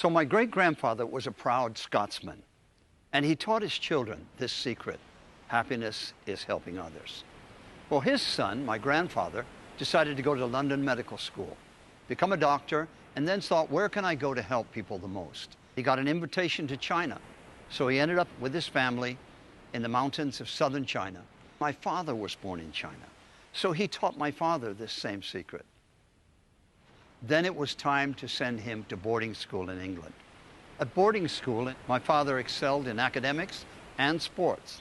So my great-grandfather was a proud Scotsman, and he taught his children this secret: happiness is helping others. Well, his son, my grandfather, decided to go to London Medical School, become a doctor, and then thought, where can I go to help people the most? He got an invitation to China, so he ended up with his family in the mountains of southern China. My father was born in China, so he taught my father this same secret. Then it was time to send him to boarding school in England. At boarding school, my father excelled in academics and sports.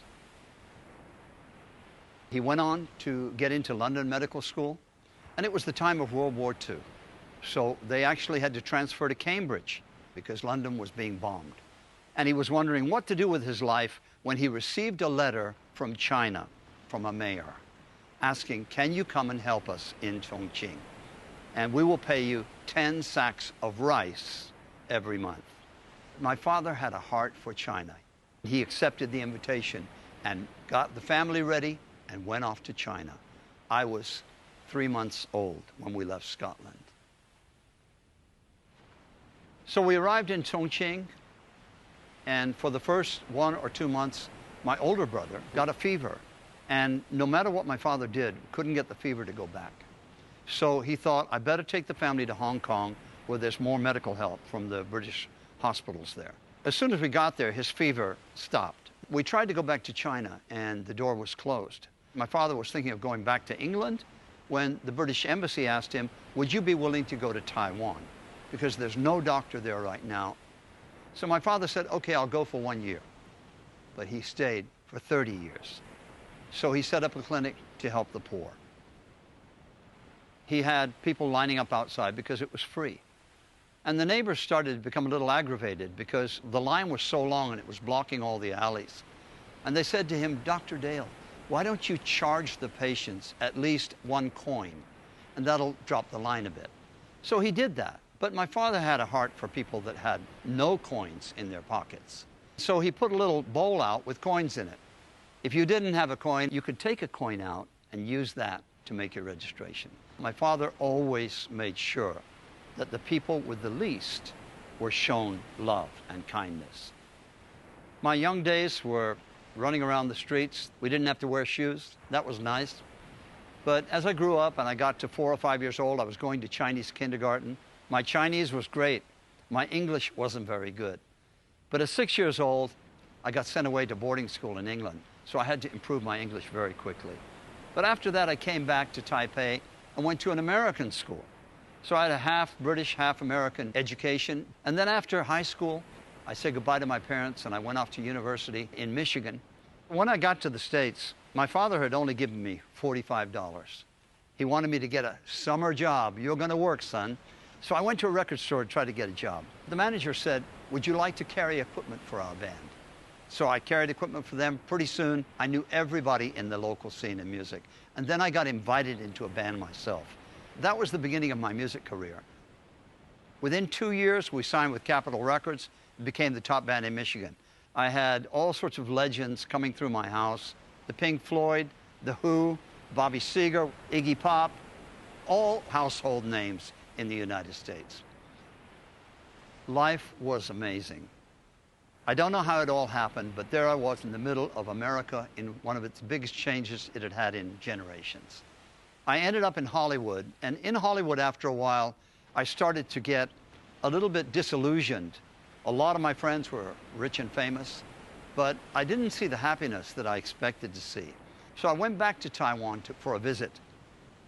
He went on to get into London Medical School, and it was the time of World War II. So they actually had to transfer to Cambridge because London was being bombed. And he was wondering what to do with his life when he received a letter from China, from a mayor, asking, can you come and help us in Chongqing? And we will pay you 10 sacks of rice every month. My father had a heart for China. He accepted the invitation and got the family ready and went off to China. I was 3 months old when we left Scotland. So we arrived in Chongqing, and for the first 1 or 2 months, my older brother got a fever. And no matter what my father did, couldn't get the fever to go back. So he thought, I better take the family to Hong Kong, where there's more medical help from the British hospitals there. As soon as we got there, his fever stopped. We tried to go back to China, and the door was closed. My father was thinking of going back to England when the British embassy asked him, would you be willing to go to Taiwan? Because there's no doctor there right now. So my father said, okay, I'll go for 1 year. But he stayed for 30 years. So he set up a clinic to help the poor. He had people lining up outside because it was free. And the neighbors started to become a little aggravated because the line was so long and it was blocking all the alleys. And they said to him, Dr. Dale, why don't you charge the patients at least 1 coin? And that'll drop the line a bit. So he did that. But my father had a heart for people that had no coins in their pockets. So he put a little bowl out with coins in it. If you didn't have a coin, you could take a coin out and use that to make your registration. My father always made sure that the people with the least were shown love and kindness. My young days were running around the streets. We didn't have to wear shoes. That was nice. But as I grew up and I got to 4 or 5 years old, I was going to Chinese kindergarten. My Chinese was great. My English wasn't very good. But at 6 years old, I got sent away to boarding school in England. So I had to improve my English very quickly. But after that, I came back to Taipei and went to an American school. So I had a half British, half American education. And then after high school, I said goodbye to my parents and I went off to university in Michigan. When I got to the States, my father had only given me $45. He wanted me to get a summer job. You're going to work, son. So I went to a record store to try to get a job. The manager said, would you like to carry equipment for our band? So I carried equipment for them. Pretty soon, I knew everybody in the local scene in music. And then I got invited into a band myself. That was the beginning of my music career. Within 2 years, we signed with Capitol Records and became the top band in Michigan. I had all sorts of legends coming through my house: the Pink Floyd, the Who, Bobby Seger, Iggy Pop, all household names in the United States. Life was amazing. I don't know how it all happened, but there I was in the middle of America in one of its biggest changes it had had in generations. I ended up in Hollywood, and in Hollywood, after a while, I started to get a little bit disillusioned. A lot of my friends were rich and famous, but I didn't see the happiness that I expected to see. So I went back to Taiwan for a visit.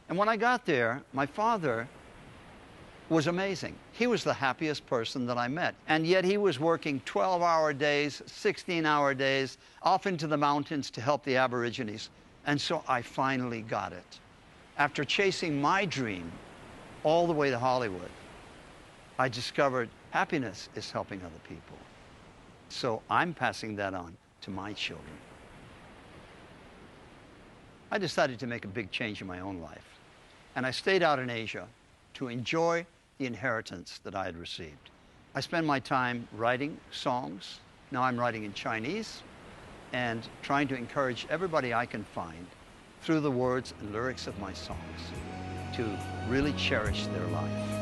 And when I got there, my father was amazing. He was the happiest person that I met. And yet he was working 12-hour days, 16-hour days, off into the mountains to help the Aborigines. And so I finally got it. After chasing my dream all the way to Hollywood, I discovered happiness is helping other people. So I'm passing that on to my children. I decided to make a big change in my own life. And I stayed out in Asia to enjoy the inheritance that I had received. I spend my time writing songs. Now I'm writing in Chinese and trying to encourage everybody I can find through the words and lyrics of my songs to really cherish their life.